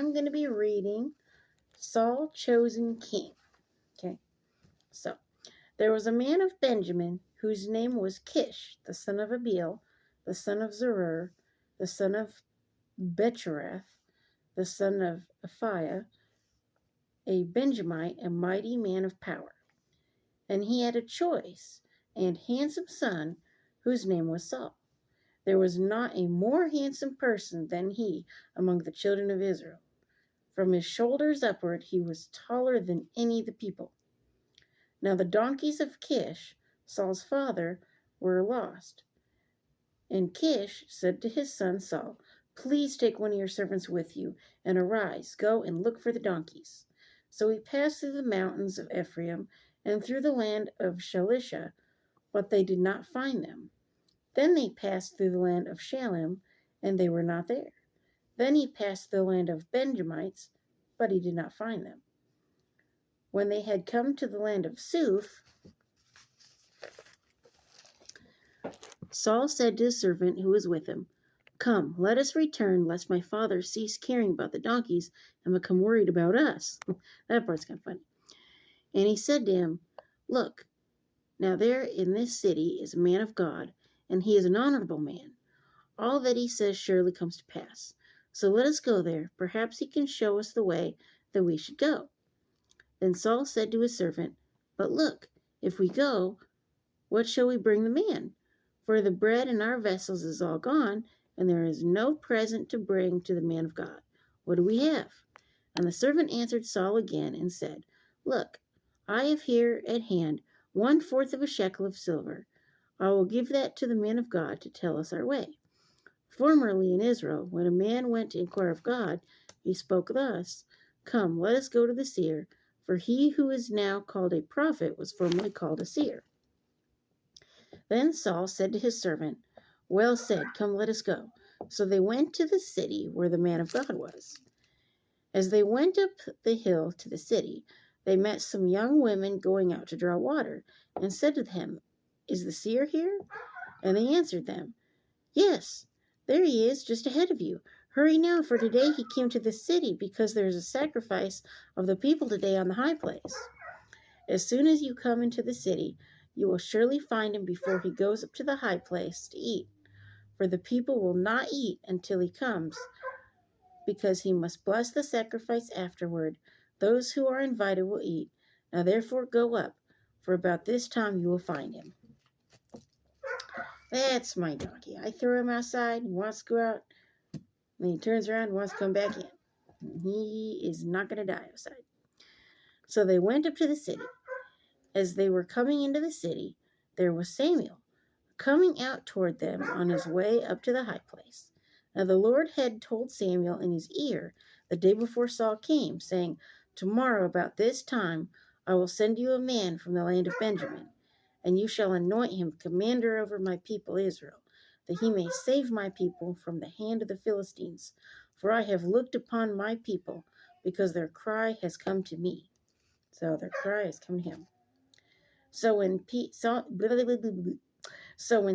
I'm going to be reading Saul Chosen King. Okay, so there was a man of Benjamin whose name was Kish, the son of Abiel, the son of Zerur, the son of Bechorath, the son of Aphiah, a Benjamite, a mighty man of power. And he had a choice and handsome son whose name was Saul. There was not a more handsome person than he among the children of Israel. From his shoulders upward he was taller than any of the people. Now the donkeys of Kish, Saul's father, were lost. And Kish said to his son Saul, "Please take one of your servants with you, and arise, go and look for the donkeys." So he passed through the mountains of Ephraim and through the land of Shalisha, but they did not find them. Then they passed through the land of Shalem, and they were not there. Then he passed the land of Benjamites, but he did not find them. When they had come to the land of Suf, Saul said to his servant who was with him, "Come, let us return, lest my father cease caring about the donkeys and become worried about us." That part's kind of funny. And he said to him, "Look, now there in this city is a man of God, and he is an honorable man. All that he says surely comes to pass. So let us go there. Perhaps he can show us the way that we should go." Then Saul said to his servant, "But look, if we go, what shall we bring the man? For the bread in our vessels is all gone, and there is no present to bring to the man of God. What do we have?" And the servant answered Saul again and said, "Look, I have here at hand 1/4 of a shekel of silver. I will give that to the man of God to tell us our way. Formerly in Israel, when a man went to inquire of God, he spoke thus, 'Come, let us go to the seer,' for he who is now called a prophet was formerly called a seer." Then Saul said to his servant, "Well said, come, let us go." So they went to the city where the man of God was. As they went up the hill to the city, they met some young women going out to draw water, and said to them, "Is the seer here?" And they answered them, "Yes, there he is, just ahead of you. Hurry now, for today he came to the city, because there is a sacrifice of the people today on the high place. As soon as you come into the city, you will surely find him before he goes up to the high place to eat. For the people will not eat until he comes, because he must bless the sacrifice afterward. Those who are invited will eat. Now therefore go up, for about this time you will find him." That's my donkey. I throw him outside. He wants to go out. Then he turns around and wants to come back in. He is not going to die outside. So they went up to the city. As they were coming into the city, there was Samuel coming out toward them on his way up to the high place. Now the Lord had told Samuel in his ear the day before Saul came, saying, "Tomorrow about this time I will send you a man from the land of Benjamin, and you shall anoint him commander over my people Israel, that he may save my people from the hand of the Philistines. For I have looked upon my people, because their cry has come to me." So their cry has come to him. So when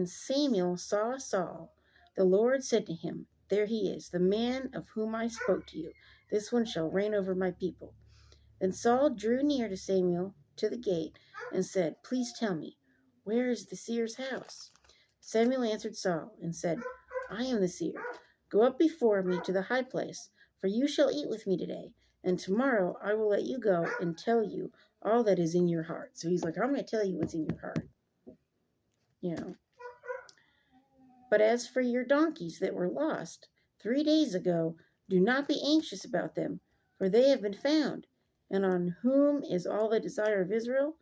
Samuel saw Saul, the Lord said to him, "There he is, the man of whom I spoke to you. This one shall reign over my people." Then Saul drew near to Samuel to the gate and said, "Please tell me, where is the seer's house?" Samuel answered Saul and said, "I am the seer. Go up before me to the high place, for you shall eat with me today, and tomorrow I will let you go and tell you all that is in your heart." So he's like, "I'm going to tell you what's in your heart. But as for your donkeys that were lost 3 days ago, do not be anxious about them, for they have been found. And on whom is all the desire of Israel?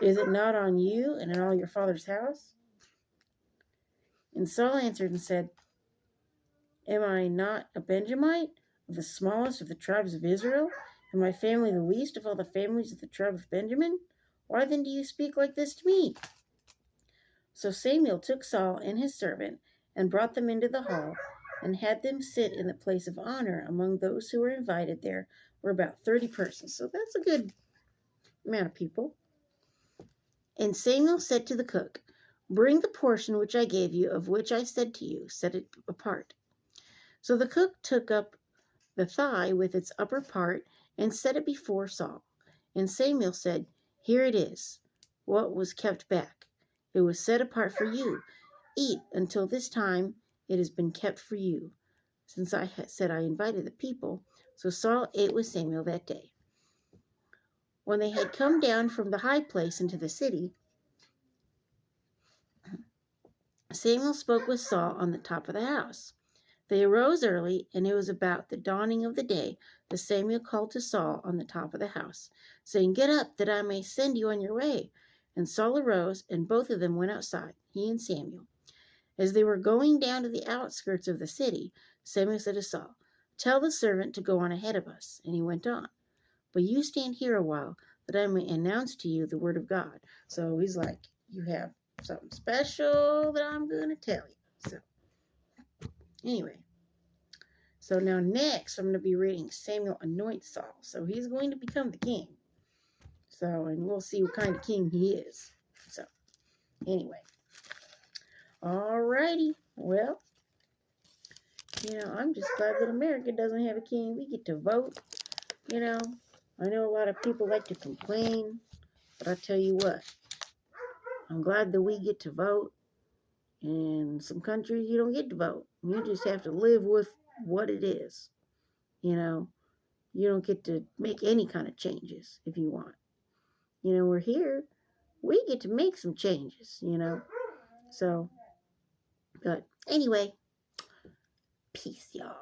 Is it not on you and on all your father's house?" And Saul answered and said, "Am I not a Benjamite, of the smallest of the tribes of Israel, and my family the least of all the families of the tribe of Benjamin? Why then do you speak like this to me?" So Samuel took Saul and his servant and brought them into the hall and had them sit in the place of honor. Among those who were invited there were about 30 persons. So that's a good amount of people. And Samuel said to the cook, "Bring the portion which I gave you, of which I said to you, set it apart." So the cook took up the thigh with its upper part, and set it before Saul. And Samuel said, Here it is, what was kept back. It was set apart for you. Eat until this time it has been kept for you, since I had said I invited the people. So Saul ate with Samuel that day. When they had come down from the high place into the city, Samuel spoke with Saul on the top of the house. They arose early, and it was about the dawning of the day that Samuel called to Saul on the top of the house, saying, Get up, that I may send you on your way. And Saul arose, and both of them went outside, he and Samuel. As they were going down to the outskirts of the city, Samuel said to Saul, Tell the servant to go on ahead of us. And he went on. But you stand here a while, that I may announce to you the word of God. So he's like, You have something special that I'm going to tell you. So anyway, so now next I'm going to be reading Samuel anoints Saul. So he's going to become the king. So, and we'll see what kind of king he is. So anyway, alrighty. Well, I'm just glad that America doesn't have a king. We get to vote. I know a lot of people like to complain, but I tell you what, I'm glad that we get to vote. In some countries, you don't get to vote. You just have to live with what it is. You don't get to make any kind of changes if you want. We're here. We get to make some changes, So, but anyway, peace, y'all.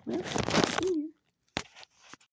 Well,